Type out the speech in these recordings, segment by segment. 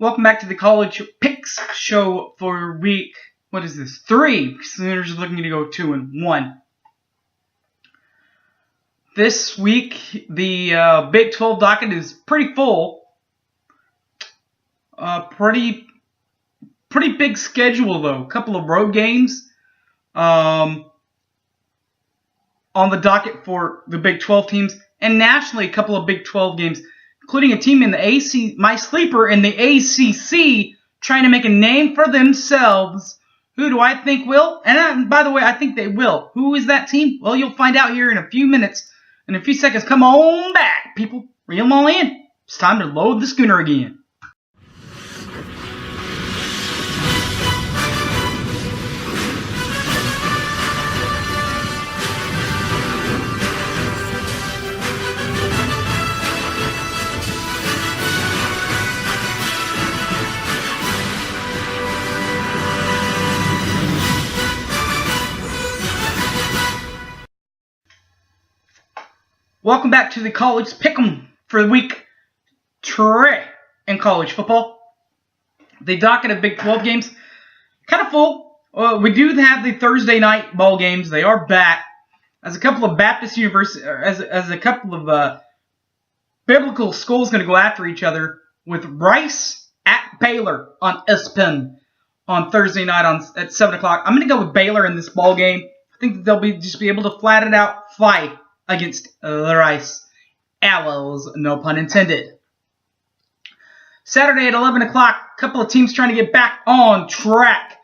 Welcome back to the College Picks show for week, 3. Sooners are looking to go 2-1. This week, the Big 12 docket is pretty full. Pretty big schedule, though. A couple of road games on the docket for the Big 12 teams. And nationally, a couple of Big 12 games, including a team in the AC, my sleeper in the ACC, trying to make a name for themselves. Who do I think will? And by the way, I think they will. Who is that team? Well, you'll find out here in a few minutes. In a few seconds. Come on back, people. Reel them all in. It's time to load the schooner again. Welcome back to the College Pick'em for week 3 in college football. The docket of Big 12 games, kind of full. We do have the Thursday night ball games. They are back. As a couple of Baptist universities, as a couple of biblical schools going to go after each other, with Rice at Baylor on ESPN on Thursday night at 7 o'clock. I'm going to go with Baylor in this ball game. I think that they'll just be able to flat it out fight against the Rice Owls, no pun intended. Saturday at 11 o'clock, a couple of teams trying to get back on track.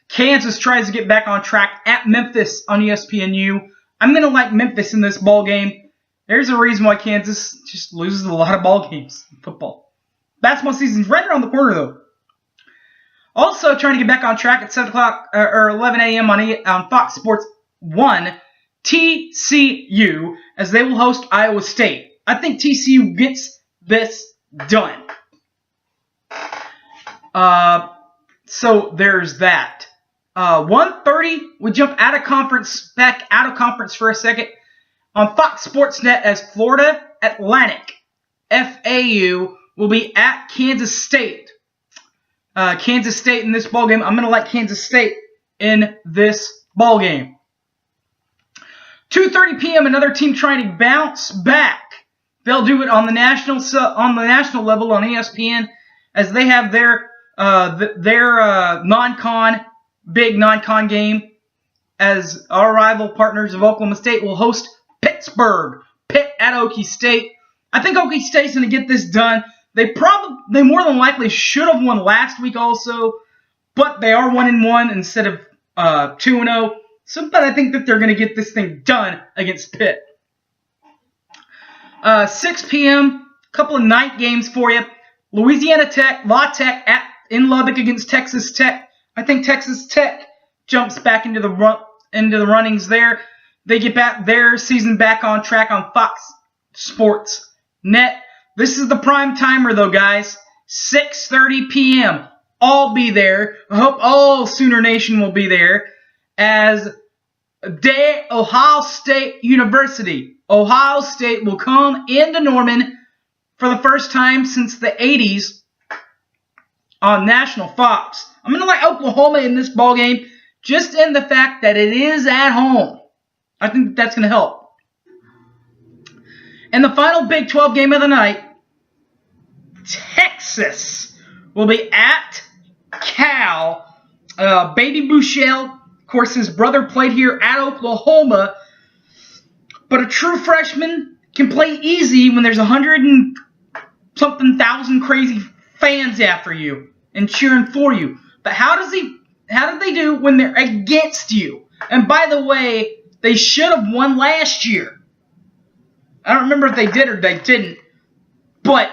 Kansas tries to get back on track at Memphis on ESPNU. I'm going to like Memphis in this ball game. There's a reason why Kansas just loses a lot of ball games in football. Basketball season's right around the corner, though. Also trying to get back on track at 7 o'clock or 11 a.m. on Fox Sports 1. TCU, as they will host Iowa State. I think TCU gets this done. So there's that. 1:30, we jump back out of conference for a second. On Fox Sports Net as Florida Atlantic, FAU, will be at Kansas State. Kansas State in this ballgame. I'm going to like Kansas State in this ballgame. 2:30 p.m. Another team trying to bounce back. They'll do it on the national level on ESPN, as they have their big non-con game, as our rival partners of Oklahoma State will host Pittsburgh. Pitt at Okie State. I think Okie State's going to get this done. They more than likely should have won last week also, but they are 1-1 instead of 2-0. But I think that they're going to get this thing done against Pitt. 6 p.m., a couple of night games for you. Louisiana Tech, La Tech in Lubbock against Texas Tech. I think Texas Tech jumps back into the runnings there. They get back their season back on track on Fox Sports Net. This is the prime timer, though, guys. 6:30 p.m. I'll be there. I hope all Sooner Nation will be there. As Ohio State University. Ohio State will come into Norman for the first time since the 80s on National Fox. I'm going to like Oklahoma in this ballgame just in the fact that it is at home. I think that's going to help. And the final Big 12 game of the night, Texas will be at Cal. Baby Bouchel. Of course, his brother played here at Oklahoma, but a true freshman can play easy when there's 100,000 crazy fans after you and cheering for you. But how did they do when they're against you? And by the way, they should have won last year. I don't remember if they did or they didn't, but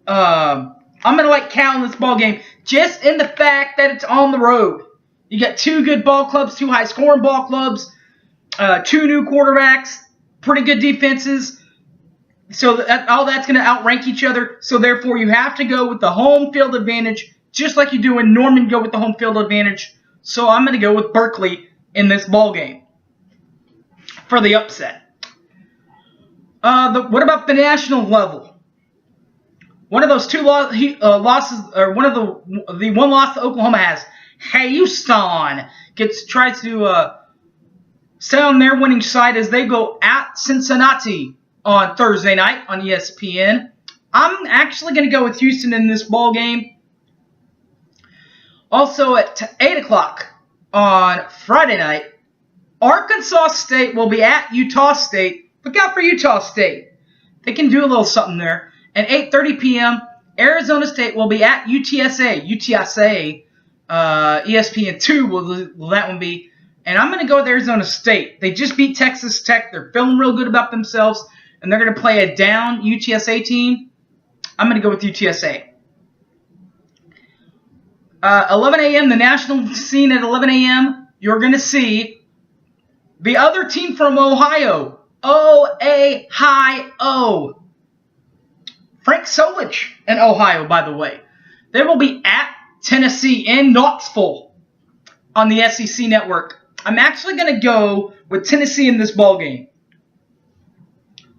I'm gonna like Cal in this ball game just in the fact that it's on the road. You got two good ball clubs, two high-scoring ball clubs, two new quarterbacks, pretty good defenses. So all that's going to outrank each other. So therefore, you have to go with the home field advantage, just like you do in Norman. Go with the home field advantage. So I'm going to go with Berkeley in this ball game for the upset. What about the national level? one of those two losses, or one of the one loss that Oklahoma has. Houston tries to stay on their winning side as they go at Cincinnati on Thursday night on ESPN. I'm actually going to go with Houston in this ball game. Also at 8 o'clock on Friday night, Arkansas State will be at Utah State. Look out for Utah State. They can do a little something there. And 8:30 p.m., Arizona State will be at UTSA. ESPN2 will that one be. And I'm going to go with Arizona State. They just beat Texas Tech. They're feeling real good about themselves. And they're going to play a down UTSA team. I'm going to go with UTSA. 11 a.m., the national scene at 11 a.m., you're going to see the other team from Ohio. Ohio. Frank Solich in Ohio, by the way. They will be at Tennessee in Knoxville on the SEC network. I'm actually going to go with Tennessee in this ball game.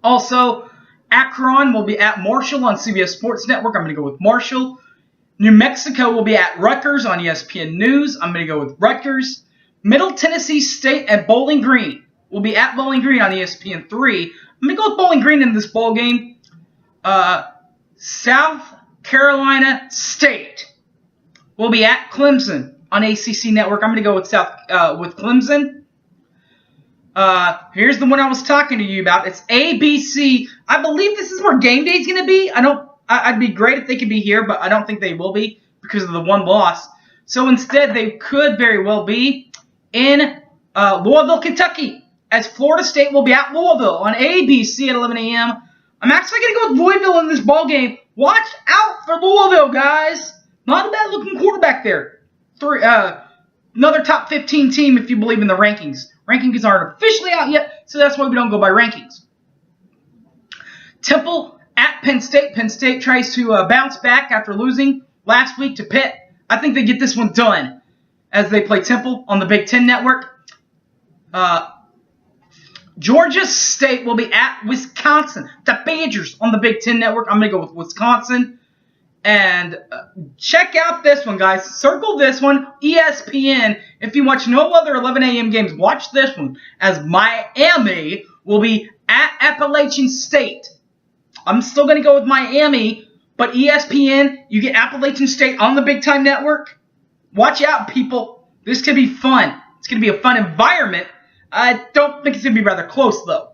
Also, Akron will be at Marshall on CBS Sports Network. I'm going to go with Marshall. New Mexico will be at Rutgers on ESPN News. I'm going to go with Rutgers. Middle Tennessee State and Bowling Green will be at Bowling Green on ESPN 3. I'm going to go with Bowling Green in this ball game. South Carolina State will be at Clemson on ACC Network. I'm going to go with with Clemson. Here's the one I was talking to you about. It's ABC. I believe this is where game day is going to be. I'd be great if they could be here, but I don't think they will be because of the one loss. So instead, they could very well be in Louisville, Kentucky, as Florida State will be at Louisville on ABC at 11 a.m. I'm actually going to go with Louisville in this ball game. Watch out for Louisville, guys. Not a bad-looking quarterback there. Another top 15 team if you believe in the rankings. Rankings aren't officially out yet, so that's why we don't go by rankings. Temple at Penn State. Penn State tries to bounce back after losing last week to Pitt. I think they get this one done as they play Temple on the Big Ten Network. Georgia State will be at Wisconsin. The Badgers on the Big Ten Network. I'm going to go with Wisconsin. And check out this one, guys. Circle this one. ESPN. If you watch no other 11 a.m. games, watch this one. As Miami will be at Appalachian State. I'm still going to go with Miami. But ESPN, you get Appalachian State on the Big Time Network. Watch out, people. This could be fun. It's going to be a fun environment. I don't think it's going to be rather close, though.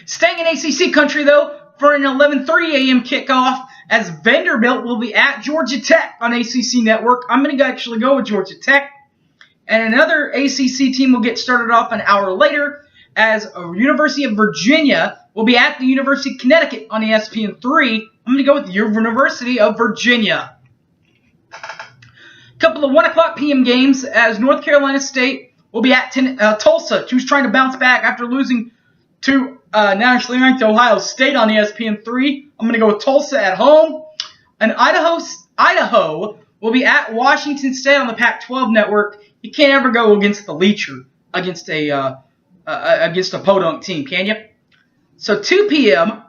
Staying in ACC country, though, for an 11:30 a.m. kickoff, as Vanderbilt will be at Georgia Tech on ACC Network. I'm going to actually go with Georgia Tech. And another ACC team will get started off an hour later, as University of Virginia will be at the University of Connecticut on ESPN 3. I'm going to go with the University of Virginia. A couple of 1 o'clock p.m. games, as North Carolina State will be at Tulsa, who's trying to bounce back after losing to nationally ranked Ohio State on ESPN 3. I'm going to go with Tulsa at home. And Idaho will be at Washington State on the Pac-12 network. You can't ever go against the Leacher, against a podunk team, can you? So 2 p.m.,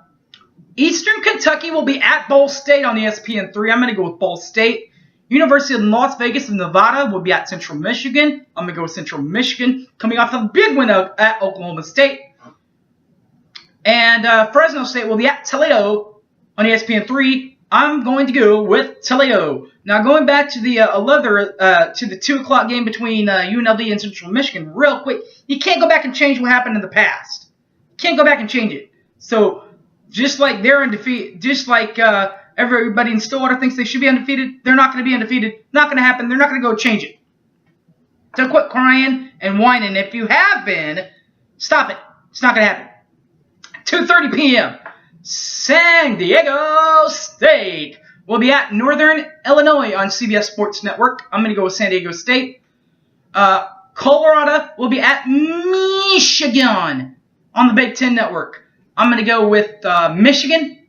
Eastern Kentucky will be at Ball State on ESPN 3. I'm going to go with Ball State. University of Las Vegas and Nevada will be at Central Michigan. I'm going to go with Central Michigan, coming off a big win at Oklahoma State. And Fresno State will be at Toledo on ESPN 3. I'm going to go with Toledo. Now, going back to the 2 o'clock game between UNLV and Central Michigan, real quick, you can't go back and change what happened in the past. You can't go back and change it. So, just like they're undefeated, just like everybody in Stillwater thinks they should be undefeated, they're not going to be undefeated. Not going to happen. They're not going to go change it. So quit crying and whining. If you have been, stop it. It's not going to happen. 2:30 p.m. San Diego State will be at Northern Illinois on CBS Sports Network. I'm going to go with San Diego State. Colorado will be at Michigan on the Big Ten Network. I'm going to go with Michigan.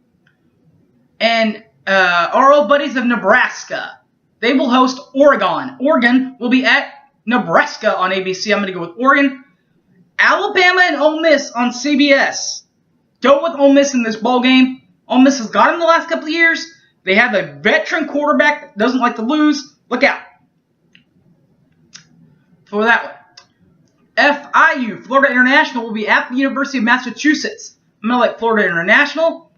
And our old buddies of Nebraska, they will host Oregon. Oregon will be at Nebraska on ABC. I'm going to go with Oregon. Alabama and Ole Miss on CBS. Go with Ole Miss in this ball game. Ole Miss has got him the last couple of years. They have a veteran quarterback that doesn't like to lose. Look out for that one. FIU, Florida International, will be at the University of Massachusetts. I'm going to like Florida International.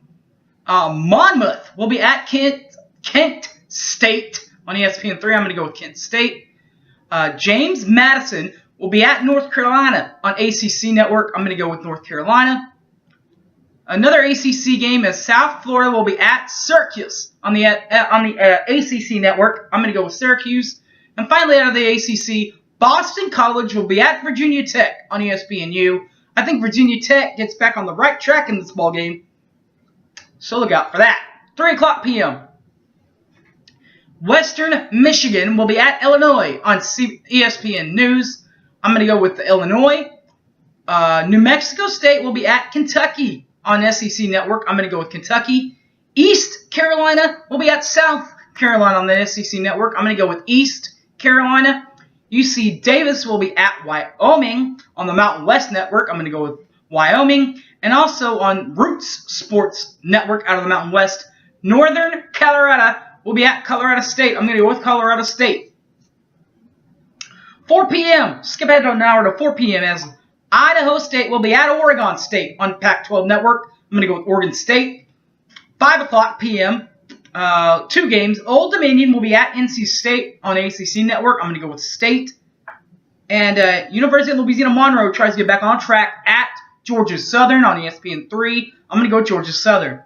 Monmouth will be at Kent State on ESPN3. I'm going to go with Kent State. James Madison will be at North Carolina on ACC Network. I'm going to go with North Carolina. Another ACC game is South Florida will be at Syracuse on the ACC Network. I'm going to go with Syracuse. And finally, out of the ACC, Boston College will be at Virginia Tech on ESPNU. I think Virginia Tech gets back on the right track in this ball game, so look out for that. 3 o'clock p.m. Western Michigan will be at Illinois on ESPN News. I'm going to go with the Illinois. New Mexico State will be at Kentucky on SEC Network. I'm going to go with Kentucky. East Carolina will be at South Carolina on the SEC Network. I'm going to go with East Carolina. UC Davis will be at Wyoming on the Mountain West Network. I'm going to go with Wyoming. And also on Roots Sports Network out of the Mountain West, Northern Colorado will be at Colorado State. I'm going to go with Colorado State. 4 p.m. Skip ahead to an hour to 4 p.m. as Idaho State will be at Oregon State on Pac-12 Network. I'm going to go with Oregon State. 5 o'clock p.m. 2 games. Old Dominion will be at NC State on ACC Network. I'm going to go with State. And University of Louisiana Monroe tries to get back on track at Georgia Southern on ESPN3. I'm going to go with Georgia Southern.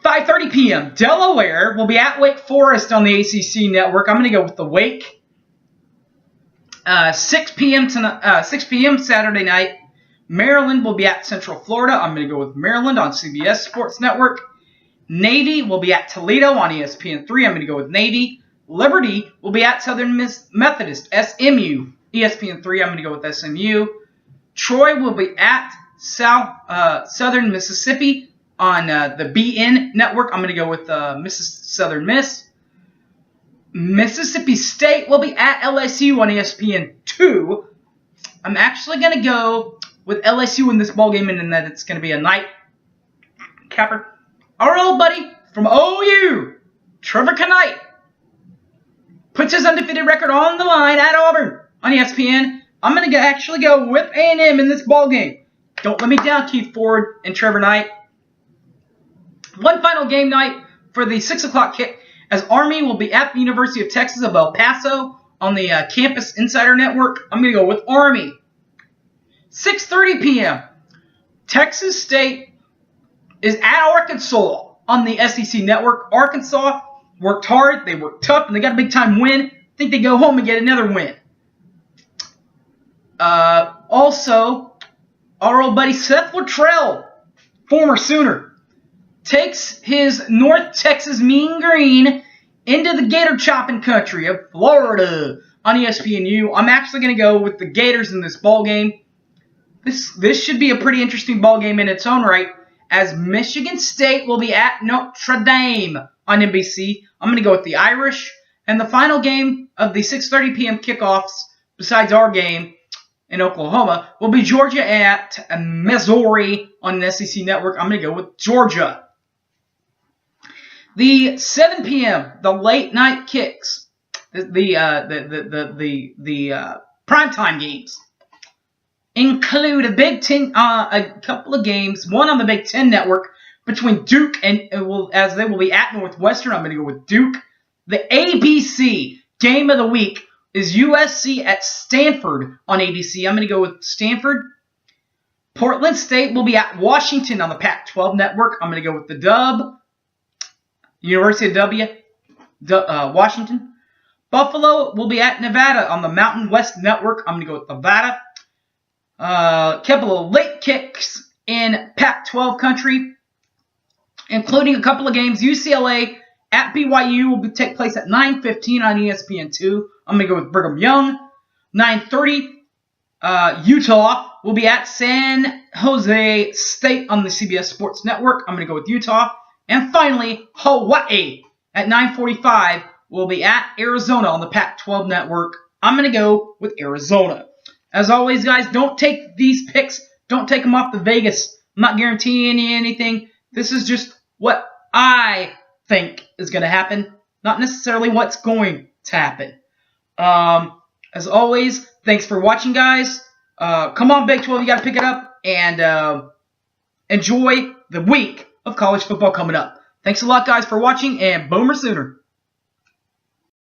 5:30 p.m. Delaware will be at Wake Forest on the ACC Network. I'm going to go with the Wake. 6 p.m. Saturday night, Maryland will be at Central Florida. I'm going to go with Maryland on CBS Sports Network. Navy will be at Toledo on ESPN3. I'm going to go with Navy. Liberty will be at Southern Methodist, SMU, ESPN3. I'm going to go with SMU. Troy will be at Southern Mississippi on the BN Network. I'm going to go with Southern Miss. Mississippi State will be at LSU on ESPN2. I'm actually going to go with LSU in this ball game, and that it's going to be a night capper. Our old buddy from OU, Trevor Knight, puts his undefeated record on the line at Auburn on ESPN. I'm going to actually go with A&M in this ball game. Don't let me down, Keith Ford and Trevor Knight. One final game night for the 6 o'clock kick, as Army will be at the University of Texas of El Paso on the Campus Insider Network. I'm going to go with Army. 6:30 p.m. Texas State is at Arkansas on the SEC Network. Arkansas worked hard, they worked tough, and they got a big-time win. I think they go home and get another win. Also, our old buddy Seth Luttrell, former Sooner, takes his North Texas Mean Green into the Gator chopping country of Florida on ESPNU. I'm actually going to go with the Gators in this ball game. This should be a pretty interesting ball game in its own right, as Michigan State will be at Notre Dame on NBC. I'm going to go with the Irish. And the final game of the 6:30 p.m. kickoffs, besides our game in Oklahoma, will be Georgia at Missouri on the SEC Network. I'm going to go with Georgia. The 7 p.m., the late night kicks, the primetime games include a couple of games, one on the Big Ten Network between Duke and, as they will be at Northwestern. I'm going to go with Duke. The ABC game of the week is USC at Stanford on ABC. I'm going to go with Stanford. Portland State will be at Washington on the Pac-12 Network. I'm going to go with the Dub. University of Washington. Buffalo will be at Nevada on the Mountain West Network. I'm going to go with Nevada. Couple of late kicks in Pac-12 country, including a couple of games. UCLA at BYU will take place at 9:15 on ESPN2. I'm going to go with Brigham Young. 9:30, Utah will be at San Jose State on the CBS Sports Network. I'm going to go with Utah. And finally, Hawaii at 9:45 will be at Arizona on the Pac-12 Network. I'm going to go with Arizona. As always, guys, don't take these picks. Don't take them off the Vegas. I'm not guaranteeing you anything. This is just what I think is going to happen, not necessarily what's going to happen. As always, thanks for watching, guys. Come on, Big 12, you got to pick it up, and enjoy the week of college football coming up. Thanks a lot, guys, for watching, and Boomer Sooner.